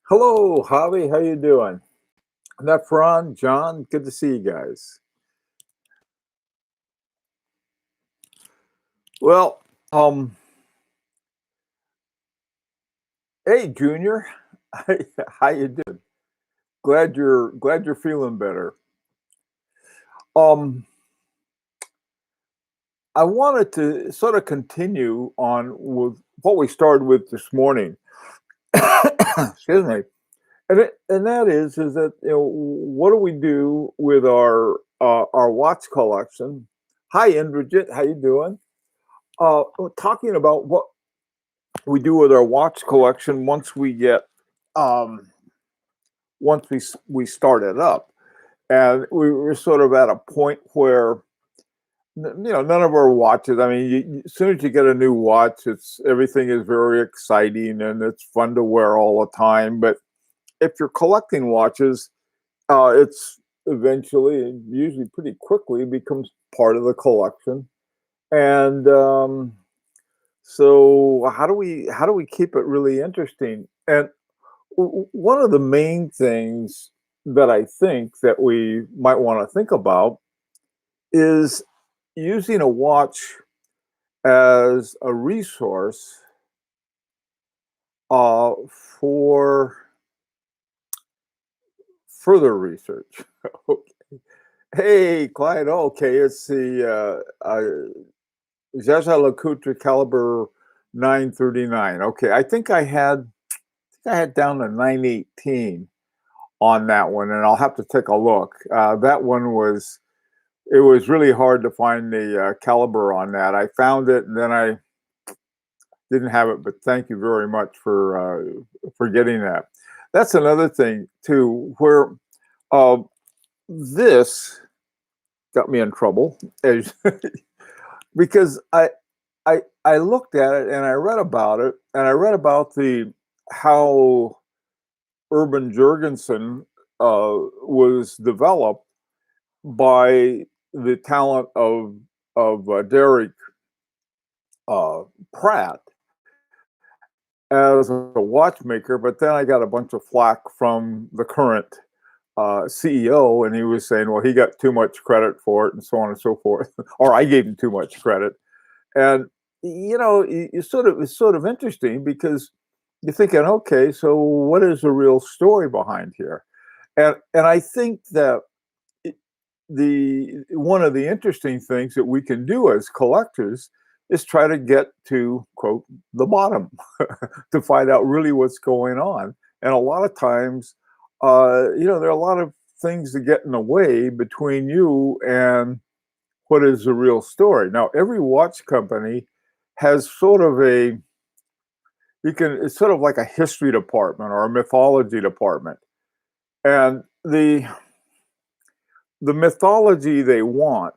Hello, Javi. How you doing? Nefron, John, good to see you guys. Well, um, hey, Junior, how you doing? Glad you're feeling better. Um, I wanted to sort of continue on with what we started with this morning. Excuse me, and that is that what do we do with our watch collection? Hi, Indrajit, how you doing? We're talking about what we do with our watch collection um once we start it up, and we were sort of at a point where none of our watches. I mean, as soon as you get a new watch, it's everything is very exciting and it's fun to wear all the time. But if you're collecting watches, it's eventually and usually pretty quickly becomes part of the collection. And so how do we keep it really interesting? And one of the main things that I think that we might want to think about is using a watch as a resource for further research. Okay. Hey, Clyde. Okay, it's the Jaeger-LeCoultre caliber 939. Okay, I had down to 918 on that one, and I'll have to take a look. That one was it was really hard to find the caliber on that. I found it, and then I didn't have it. But thank you very much for getting that. That's another thing too, where uh, this got me in trouble, because I looked at it and I read about it, and I read about the how Urban Jurgensen was developed by the talent of Derek uh, Pratt as a watchmaker. But then I got a bunch of flack from the current CEO, and he was saying, well, he got too much credit for it, and so on and so forth, or I gave him too much credit. And it's sort of interesting because you're thinking, okay, so what is the real story behind here? And I think that the one of the interesting things that we can do as collectors is try to get to quote the bottom to find out really what's going on. And a lot of times, there are a lot of things that get in the way between you and what is the real story. Now, every watch company has sort of it's sort of like a history department or a mythology department. And the mythology they want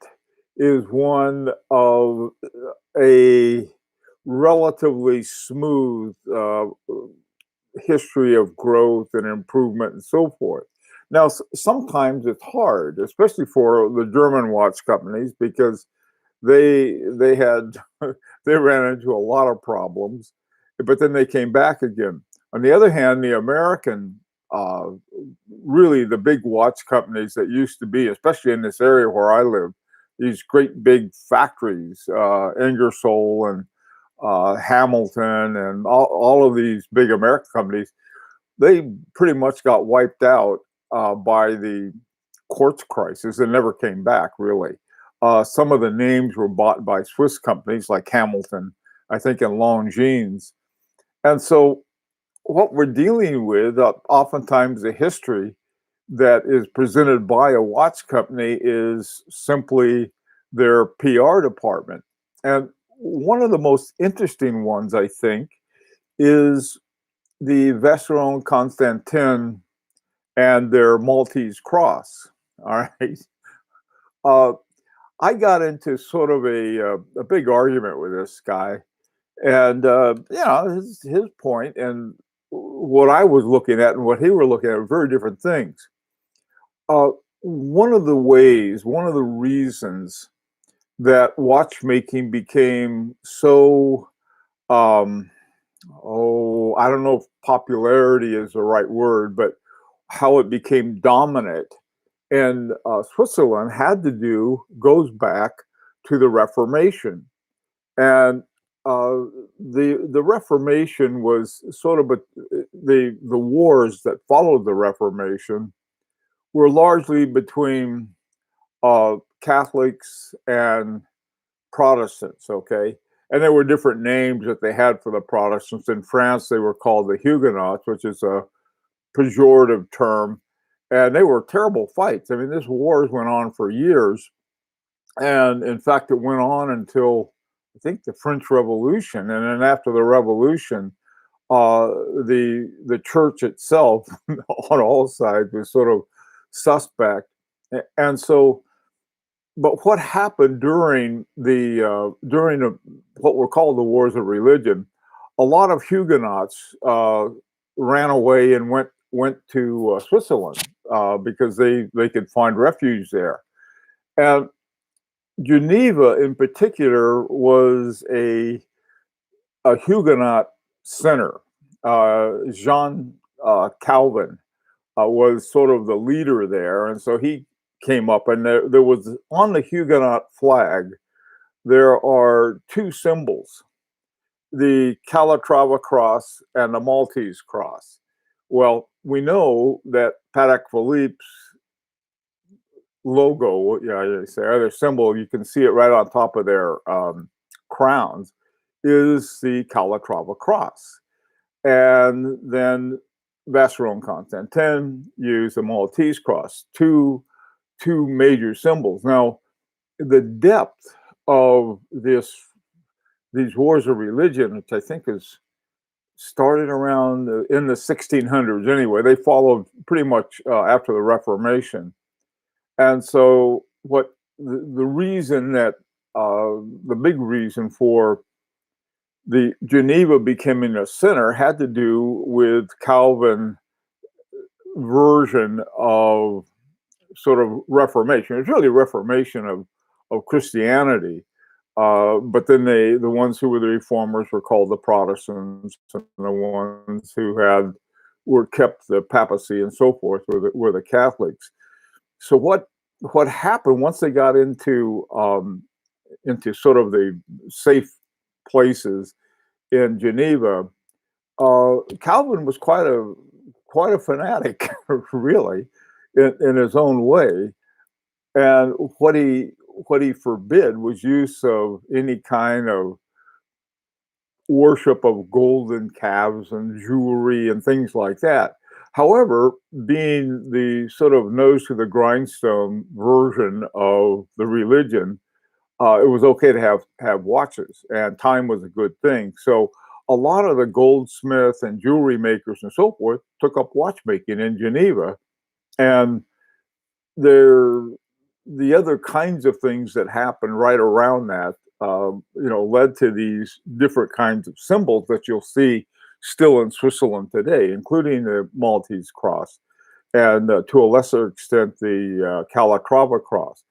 is one of a relatively smooth history of growth and improvement and so forth. Now, sometimes it's hard, especially for the German watch companies, because they had they ran into a lot of problems, but then they came back again. On the other hand, the American uh, really the big watch companies that used to be, especially in this area where I live, these great big factories, Ingersoll and Hamilton, and all of these big American companies, they pretty much got wiped out by the quartz crisis and never came back, really. Some of the names were bought by Swiss companies like Hamilton, I think, and Longines. And so what we're dealing with, oftentimes the history that is presented by a watch company is simply their PR department. And one of the most interesting ones, I think, is the Vacheron Constantin and their Maltese cross. All right. Uh, I got into sort of a big argument with this guy, and his point and what I was looking at and what he were looking at were very different things. Uh, one of the reasons that watchmaking became so um, oh, I don't know if popularity is the right word, but how it became dominant in Switzerland had to do goes back to the Reformation, and the Reformation was sort of the wars that followed the Reformation were largely between Catholics and Protestants, okay? And there were different names that they had for the Protestants. In France, they were called the Huguenots, which is a pejorative term. And they were terrible fights. I mean, this wars went on for years. And in fact, it went on until I think the French Revolution. And then after the Revolution, uh, the church itself on all sides was sort of suspect. And so but what happened during what were called the Wars of Religion? A lot of Huguenots ran away and went to Switzerland because they could find refuge there. And Geneva, in particular, was a Huguenot center. Jean Calvin was sort of the leader there, and so he came up, and there was on the Huguenot flag there are two symbols: the Calatrava cross and the Maltese cross. Well, we know that Patek Philippe's logo, yeah, they say their symbol, you can see it right on top of their crowns, is the Calatrava cross. And then Vacheron Constantin used the Maltese cross, two major symbols. Now, the depth of these wars of religion, which I think is started around in the 1600s anyway, they followed pretty much after the Reformation. And so, what the reason that the big reason for the Geneva becoming a center had to do with Calvin version of sort of Reformation. It's really Reformation of Christianity. But then the ones who were the reformers were called the Protestants, and the ones who were kept the papacy and so forth were the Catholics. So what happened once they got into sort of the safe places in Geneva? Calvin was quite a fanatic, really, in his own way. And what he forbid was use of any kind of worship of golden calves and jewelry and things like that. However, being the sort of nose to the grindstone version of the religion, it was okay to have watches, and time was a good thing. So a lot of the goldsmiths and jewelry makers and so forth took up watchmaking in Geneva, and there the other kinds of things that happened right around that, led to these different kinds of symbols that you'll see still in Switzerland today, including the Maltese cross and to a lesser extent the Calatrava cross.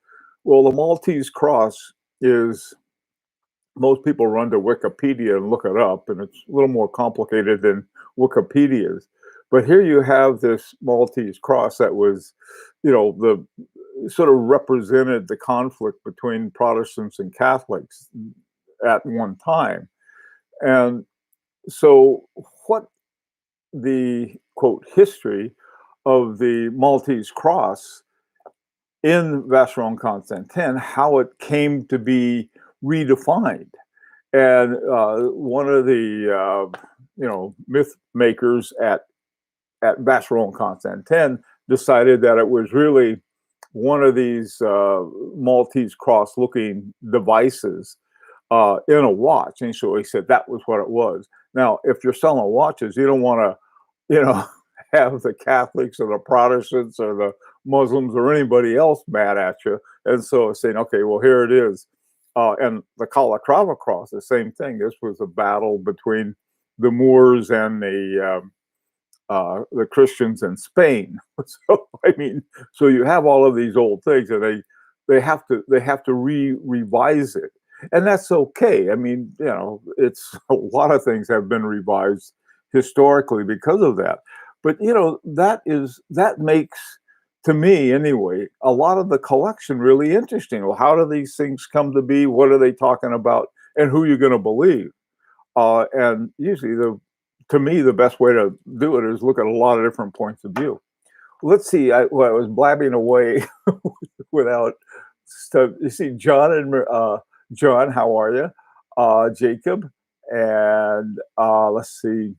Well, the Maltese cross is most people run to Wikipedia and look it up, and it's a little more complicated than Wikipedia's. But here you have this Maltese cross that was, the sort of represented the conflict between Protestants and Catholics at one time. And so, what the quote history of the Maltese cross in Vacheron Constantin, how it came to be redefined. And one of the myth makers at Vacheron Constantin decided that it was really one of these Maltese cross looking devices in a watch. And so he said that was what it was. Now, if you're selling watches, you don't want to, have the Catholics or the Protestants or the Muslims or anybody else mad at you. And so saying, okay, well, here it is. And the Calatrava cross, the same thing. This was a battle between the Moors and the Christians in Spain. So I mean, so you have all of these old things, and they have to revise it. And that's okay. I mean, it's a lot of things have been revised historically because of that. But that makes, to me anyway, a lot of the collection really interesting. Well, how do these things come to be? What are they talking about? And who you're going to believe? And usually, to me, the best way to do it is look at a lot of different points of view. Let's see. I was blabbing away without stuff. You see, John and John, how are you? Jacob and let's see,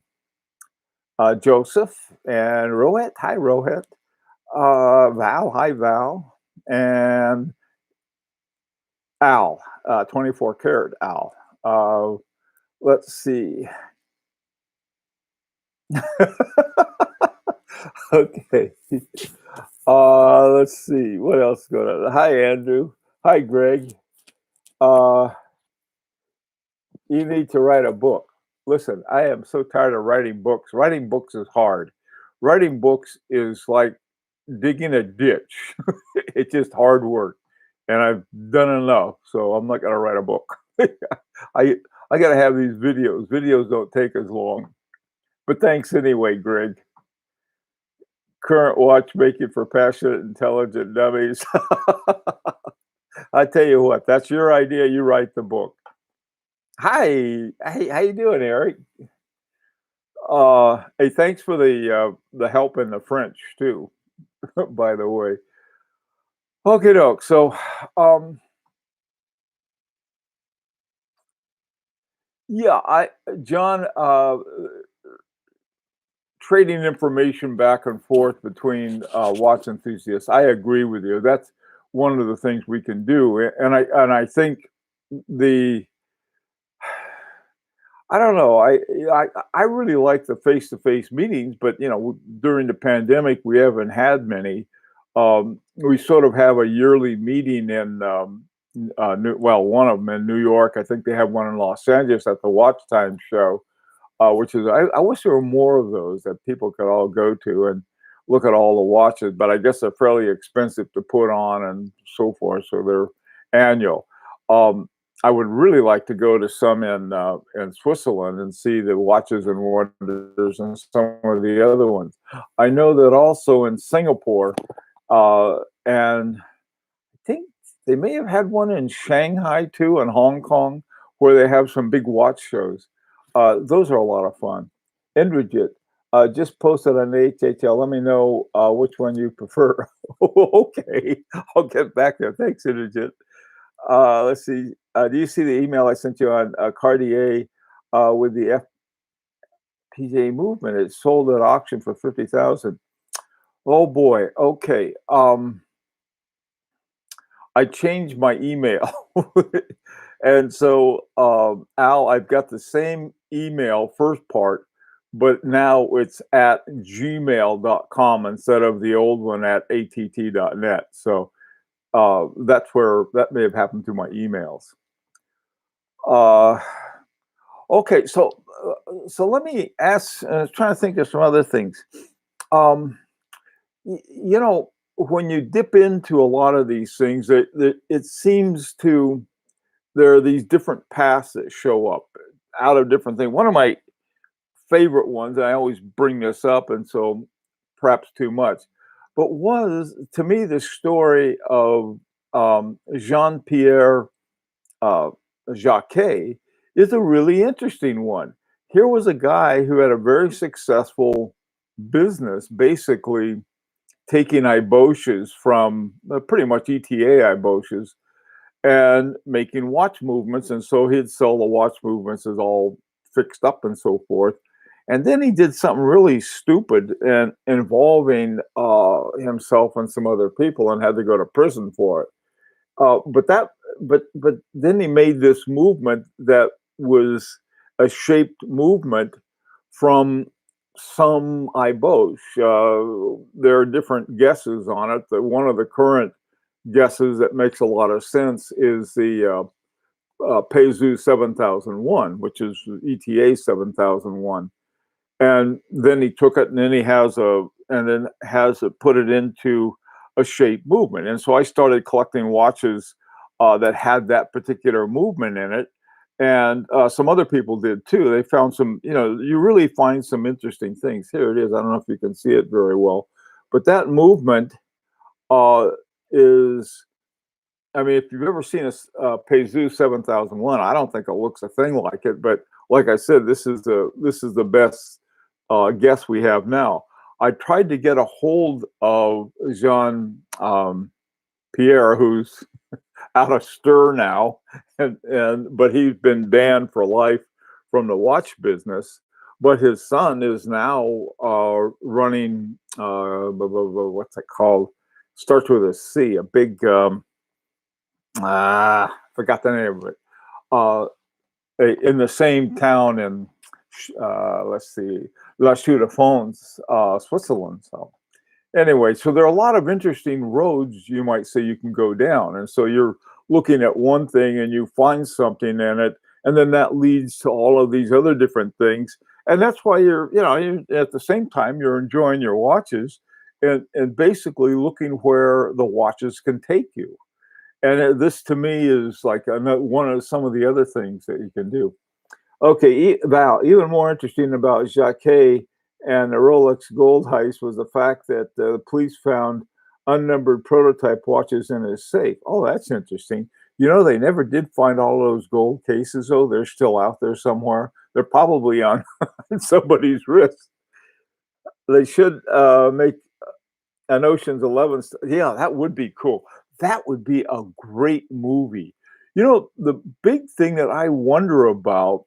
Joseph and Rohit. Hi, Rohit. Val. Hi, Val. And Al. 24 karat Al. Let's see. Okay. Let's see. What else going on? Hi, Andrew. Hi, Greg. Uh, you need to write a book. Listen, I am so tired of writing books. Writing books is hard. Writing books is like digging a ditch. It's just hard work. And I've done enough, so I'm not going to write a book. I got to have these videos. Videos don't take as long. But thanks anyway, Greg. Current watchmaking for passionate, intelligent dummies. I tell you what, that's your idea. You write the book. Hi, hey, how you doing, Eric? Hey, thanks for the help in the French too, by the way. Okay, doke. So, yeah, John, trading information back and forth between watch enthusiasts. I agree with you. That's one of the things we can do, and I think the I don't know. I really like the face-to-face meetings, but during the pandemic, we haven't had many. We sort of have a yearly meeting in one of them in New York. I think they have one in Los Angeles at the Watch Time show, which is I wish there were more of those that people could all go to and look at all the watches. But I guess they're fairly expensive to put on and so forth, so they're annual. I would really like to go to some in Switzerland and see the watches and wonders and some of the other ones. I know that also in Singapore, and I think they may have had one in Shanghai too, and Hong Kong, where they have some big watch shows. Those are a lot of fun. Indrajit, just posted on the HHL. Let me know which one you prefer. Okay, I'll get back there. Thanks, Indrajit. Let's see. Do you see the email I sent you on Cartier with the FPGA movement? It sold at auction for 50,000. Oh boy. Okay. I changed my email, and so Al, I've got the same email first part, but now it's at gmail.com instead of the old one at att.net. So that's where that may have happened through my emails. Okay, so let me ask. I was trying to think of some other things. When you dip into a lot of these things, it seems to there are these different paths that show up out of different things. One of my favorite ones, and I always bring this up, and so perhaps too much, but was to me the story of Jean-Pierre Jacquet is a really interesting one. Here was a guy who had a very successful business, basically taking iboshes from pretty much ETA iboshes and making watch movements. And so he'd sell the watch movements as all fixed up and so forth. And then he did something really stupid and involving himself and some other people and had to go to prison for it. But then he made this movement that was a shaped movement from some ibos. There are different guesses on it. One of the current guesses that makes a lot of sense is the Peizu 7001, which is ETA 7001. And then he took it, and then has put it into a shape movement. And so I started collecting watches that had that particular movement in it, and some other people did too. They found some, you really find some interesting things. Here it is. I don't know if you can see it very well, but that movement uh, is. I mean, if you've ever seen a Peizu 7001, I don't think it looks a thing like it. But like I said, this is the best guess we have now. I tried to get a hold of Jean Pierre, who's out of stir now, and but he's been banned for life from the watch business. But his son is now running. What's it called? Starts with a C. A big. Forgot the name of it. Uh, in the same town in, let's see, La Chaux-de-Fonds, Switzerland. So anyway, so there are a lot of interesting roads, you might say, you can go down. And so you're looking at one thing and you find something in it, and then that leads to all of these other different things. And that's why you're at the same time, you're enjoying your watches and basically looking where the watches can take you. And this to me is like one of some of the other things that you can do. Okay, Val, even more interesting about Jacquet and the Rolex gold heist was the fact that the police found unnumbered prototype watches in his safe. Oh, that's interesting. They never did find all those gold cases, though. They're still out there somewhere. They're probably on somebody's wrist. They should make an Ocean's 11. Yeah, that would be cool. That would be a great movie. The big thing that I wonder about,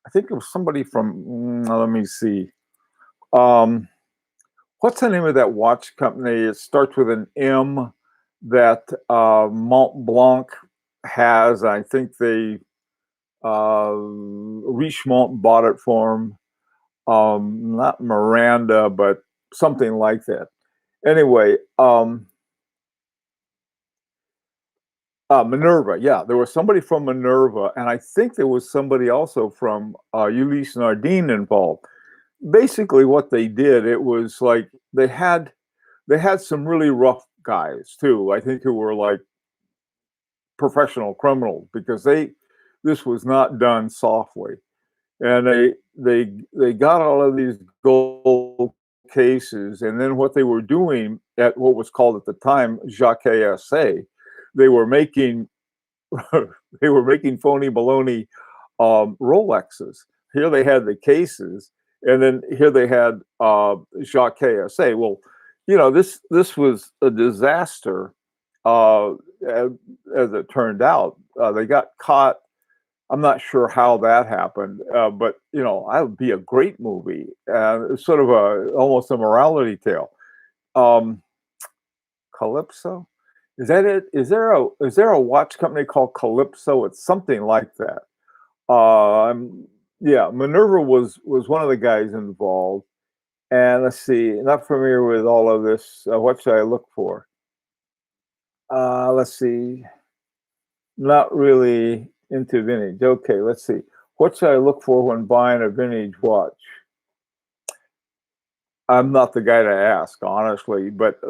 I think it was somebody from, let me see. What's the name of that watch company? It starts with an M that Mont Blanc has. I think Richemont bought it for him. Not Miranda, but something like that. Anyway, Minerva, yeah, there was somebody from Minerva, and I think there was somebody also from Ulysse Nardin involved. Basically, what they did, it was like they had some really rough guys too. I think who were like professional criminals because this was not done softly, and they got all of these gold cases, and then what they were doing at what was called at the time Jacquet SA, they were making they were making phony baloney Rolexes. Here they had the cases, and then here they had Jacquet SA. Well, this was a disaster. As it turned out, they got caught. I'm not sure how that happened, but that would be a great movie. It's sort of almost a morality tale. Calypso. Is that it? Is there a watch company called Calypso? It's something like that. Yeah, Minerva was one of the guys involved. And let's see, not familiar with all of this. What should I look for? Let's see, not really into vintage. Okay, let's see. What should I look for when buying a vintage watch? I'm not the guy to ask, honestly, but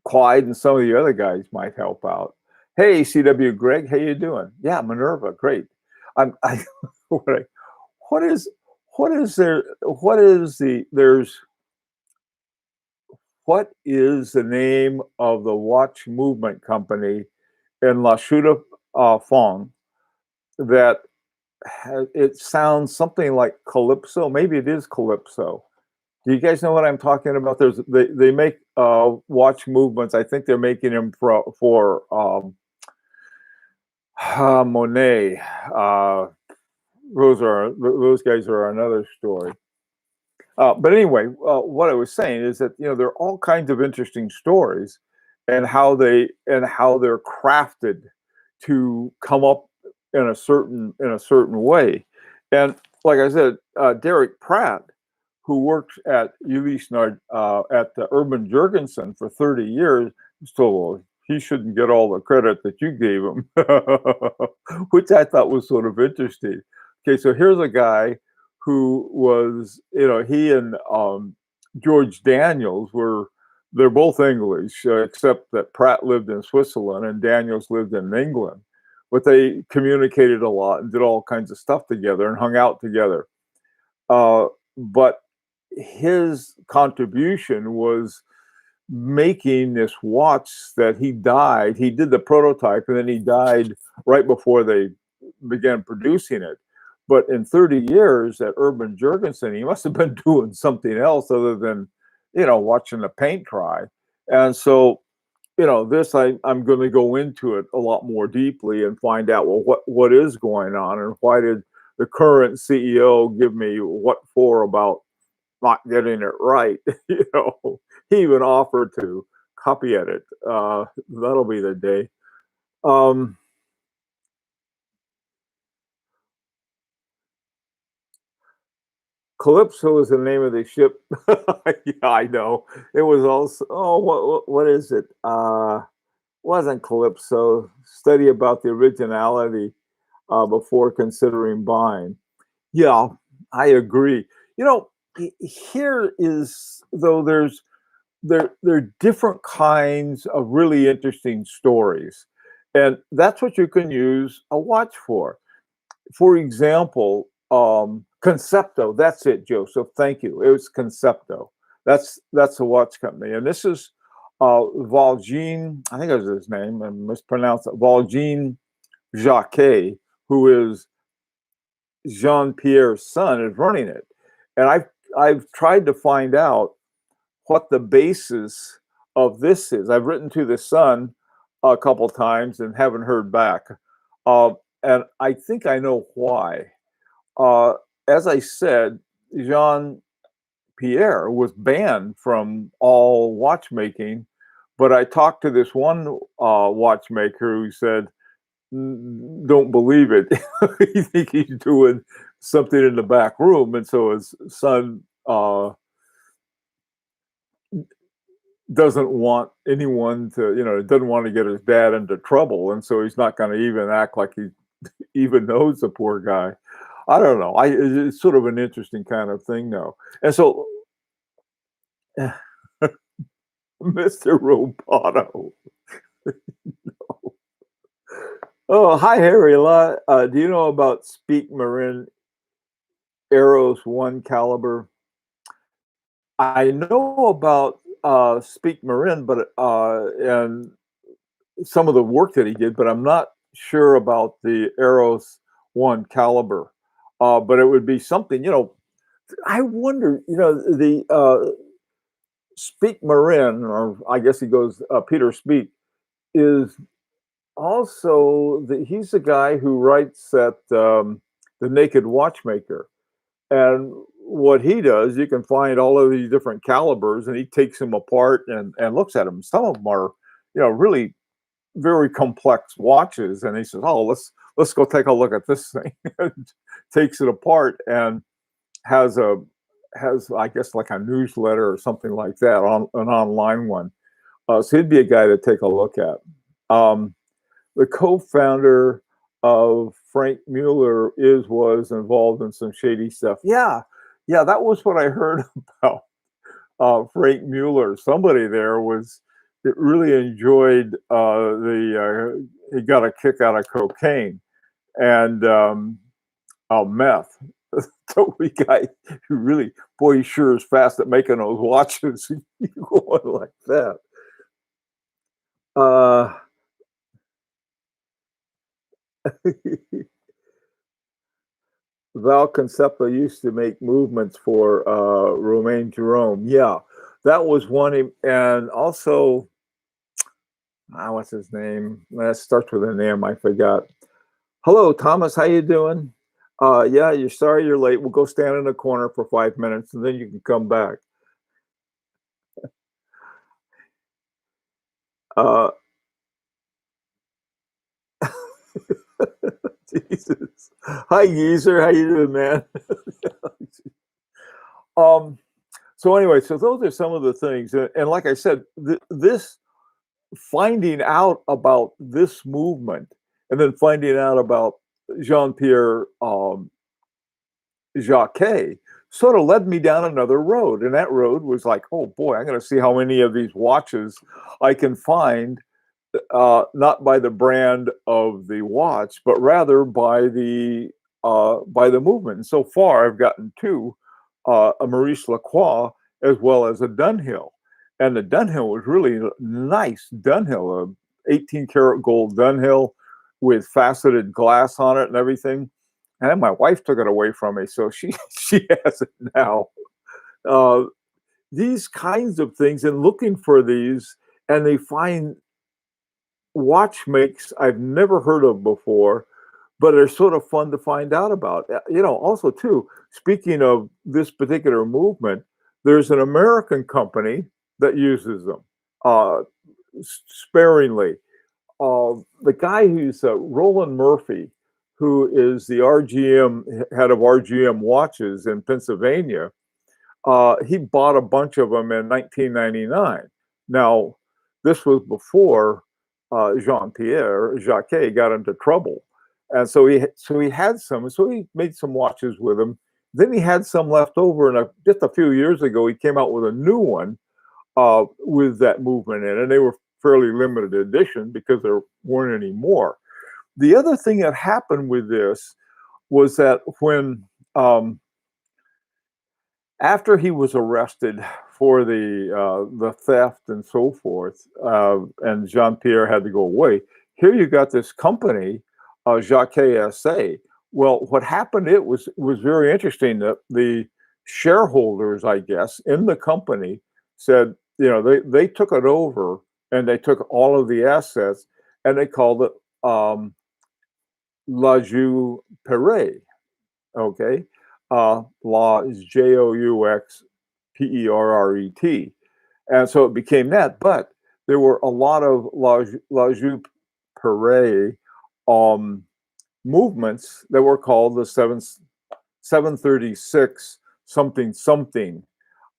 Clyde and some of the other guys might help out. Hey, CW Greg, how you doing? Yeah, Minerva, great. I what is the name of the watch movement company in La Chaux Fong that it sounds something like Calypso? Maybe it is Calypso. Do you guys know what I'm talking about? They make watch movements. I think they're making them for Monet. Those guys are another story. But anyway, what I was saying is that there are all kinds of interesting stories, and how they're crafted to come up in a certain way. And like I said, Derek Pratt, who worked at Ulysse at Urban Jurgensen for 30 years, told he shouldn't get all the credit that you gave him, which I thought was sort of interesting. Okay, so here's a guy who was, he and George Daniels were They're both English, except that Pratt lived in Switzerland and Daniels lived in England. But they communicated a lot and did all kinds of stuff together and hung out together. But his contribution was making this watch that he died. He did the prototype and then he died right before they began producing it. But in 30 years at Urban Jurgensen, he must have been doing something else other than, watching the paint dry. And so, this I'm going to go into it a lot more deeply and find out, well, what is going on and why did the current CEO give me what for about not getting it right. He even offered to copy edit. That'll be the day. Calypso is the name of the ship. Yeah, I know. It was also, what is it? Wasn't Calypso. Study about the originality before considering buying. Yeah, I agree. Here is, though, there are different kinds of really interesting stories, and that's what you can use a watch for. For example, Concepto. That's it, Joseph. Thank you. It was Concepto. That's a watch company, and this is Valjean. I think that was his name. I mispronounced it. Valjean Jacquet, who is Jean-Pierre's son, is running it, and I've tried to find out what the basis of this is. I've written to the son a couple times and haven't heard back, and I think I know why. As I said, Jean Pierre was banned from all watchmaking, but I talked to this one watchmaker who said, don't believe it. You think he's doing something in the back room. And so his son doesn't want anyone to, doesn't want to get his dad into trouble. And so he's not going to even act like he even knows the poor guy. I don't know. It's sort of an interesting kind of thing, though. And so, Mr. Roboto. No. Oh, hi, Harry. Do you know about Speak Marin Eros 1 caliber? I know about Speak Marin, but and some of the work that he did, but I'm not sure about the Eros 1 caliber. But it would be something, I wonder, the Speak Marin, or I guess he goes Peter Speak, is also he's the guy who writes at the Naked Watchmaker. And what he does, you can find all of these different calibers, and he takes them apart and looks at them. Some of them are, really very complex watches, and he says, "Oh, let's go take a look at this thing." Takes it apart and has I guess like a newsletter or something like that, on an online one. So he'd be a guy to take a look at. The co-founder of Frank Mueller was involved in some shady stuff. Yeah, that was what I heard about Frank Mueller. Somebody there really enjoyed he got a kick out of cocaine and meth. Totally guy who really, boy, he sure is fast at making those watches. Going like that. Val Concepto used to make movements for Romain Jerome. Yeah, that was one. And also, what's his name? That starts with an M. I forgot. Hello, Thomas. How you doing? Yeah, you're sorry you're late. We'll go stand in the corner for 5 minutes, and then you can come back. Jesus. Hi, Geezer. How you doing, man? So anyway, so those are some of the things. And like I said, this finding out about this movement and then finding out about Jean-Pierre Jacquet sort of led me down another road. And that road was like, oh boy, I'm going to see how many of these watches I can find, not by the brand of the watch, but rather by the movement. And so far, I've gotten two, a Maurice Lacroix as well as a Dunhill. And the Dunhill was really nice Dunhill, a 18 karat gold Dunhill with faceted glass on it and everything. And then my wife took it away from me, so she she has it now. Uh, these kinds of things, and looking for these, and they find watch makes I've never heard of before, but are sort of fun to find out about. Also too, speaking of this particular movement, there's an American company that uses them uh, sparingly. The guy who's Roland Murphy, who is the RGM head of RGM watches in Pennsylvania, he bought a bunch of them in 1999. Now, this was before Jean-Pierre Jacquet got into trouble, and so he had some. So he made some watches with them. Then he had some left over, and just a few years ago, he came out with a new one with that movement in, and they were fairly limited edition because there weren't any more. The other thing that happened with this was that when after he was arrested for the theft and so forth, and Jean Pierre had to go away. Here you got this company, Jacquet SA. Well, what happened? It was very interesting that the shareholders, I guess, in the company said, they took it over and they took all of the assets and they called it La Jeux Perret. Okay. Law is Jouxperret. And so it became that. But there were a lot of La Jeux Perret movements that were called the 736 something something.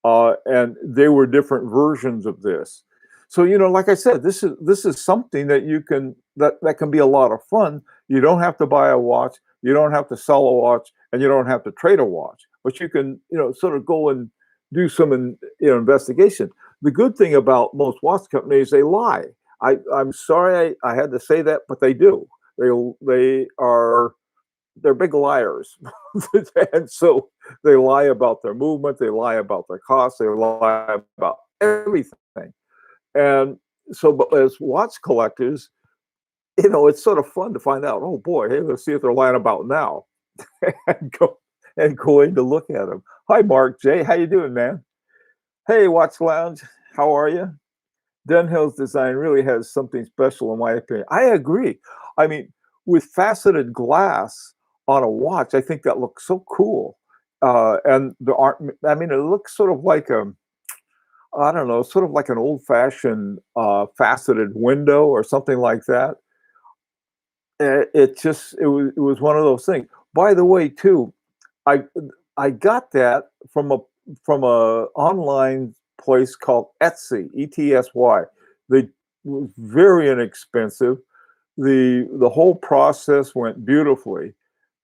And they were different versions of this. So, like I said, this is something that you can that can be a lot of fun. You don't have to buy a watch, you don't have to sell a watch, and you don't have to trade a watch, but you can, sort of go and do some investigation. The good thing about most watch companies, they lie. I'm sorry I had to say that, but they do. They're big liars. And so they lie about their movement, they lie about their costs, they lie about everything. And so, but as watch collectors, it's sort of fun to find out, oh boy, hey, let's see if they're lying about now. and going to look at them. Hi, Mark J. How you doing, man? Hey, Watch Lounge. How are you? Dunhill's design really has something special, in my opinion. I agree. I mean, with faceted glass on a watch, I think that looks so cool. And it looks sort of like I don't know, sort of like an old-fashioned faceted window or something like that. It was one of those things. By the way, too, I got that from a online place called Etsy, ETSY. They was very inexpensive. The whole process went beautifully,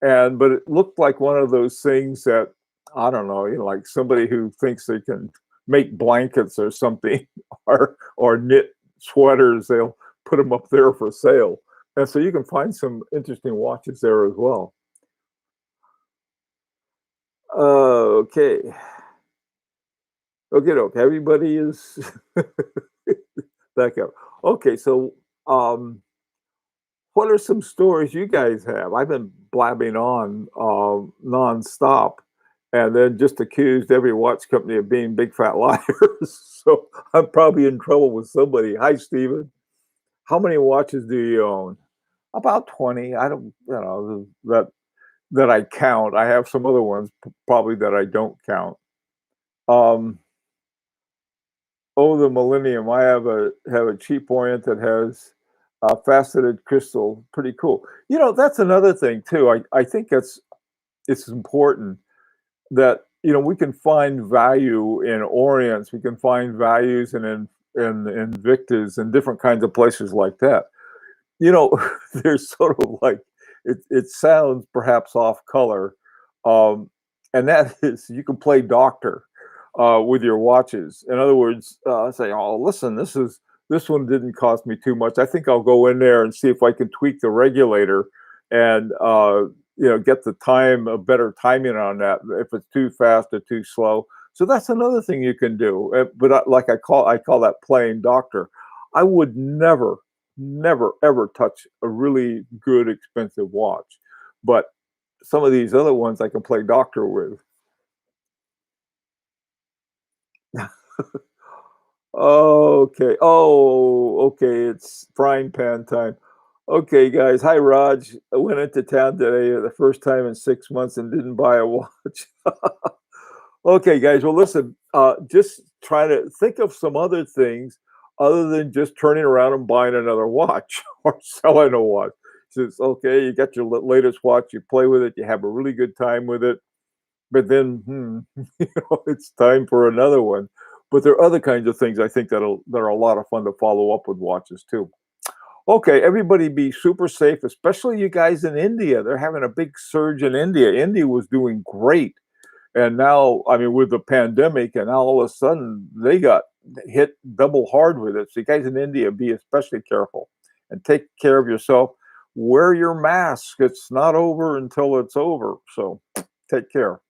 but it looked like one of those things that, I don't know, like somebody who thinks they can make blankets or something, or knit sweaters. They'll put them up there for sale, and so you can find some interesting watches there as well. Okay. Okay. Everybody is back up. Okay, so what are some stories you guys have? I've been blabbing on nonstop, and then just accused every watch company of being big fat liars. So I'm probably in trouble with somebody. Hi, Stephen. How many watches do you own? About 20. I don't, that I count. I have some other ones probably that I don't count. The Millennium. I have a cheap Orient that has faceted crystal. Pretty cool. That's another thing too. I think it's important that we can find value in Orients. We can find values in Invictas and different kinds of places like that. There's sort of like it sounds perhaps off color. and that is you can play doctor with your watches. In other words, say, "Oh, listen, this one didn't cost me too much. I think I'll go in there and see if I can tweak the regulator and get the time a better timing on that if it's too fast or too slow." So that's another thing you can do. But like I call that playing doctor. I would never, never, ever touch a really good, expensive watch. But some of these other ones I can play doctor with. Okay. Oh, okay. It's frying pan time. Okay, guys. Hi, Raj. I went into town today the first time in 6 months and didn't buy a watch. Okay, guys. Well, listen, just try to think of some other things other than just turning around and buying another watch or selling a watch. Since, okay, you got your latest watch, you play with it, you have a really good time with it, but then, it's time for another one. But there are other kinds of things I think that are a lot of fun to follow up with watches too. Okay, everybody be super safe, especially you guys in India. They're having a big surge in India. India was doing great. And now, I mean, with the pandemic, and now all of a sudden they got hit double hard with it. So you guys in India, be especially careful and take care of yourself. Wear your mask. It's not over until it's over. So take care.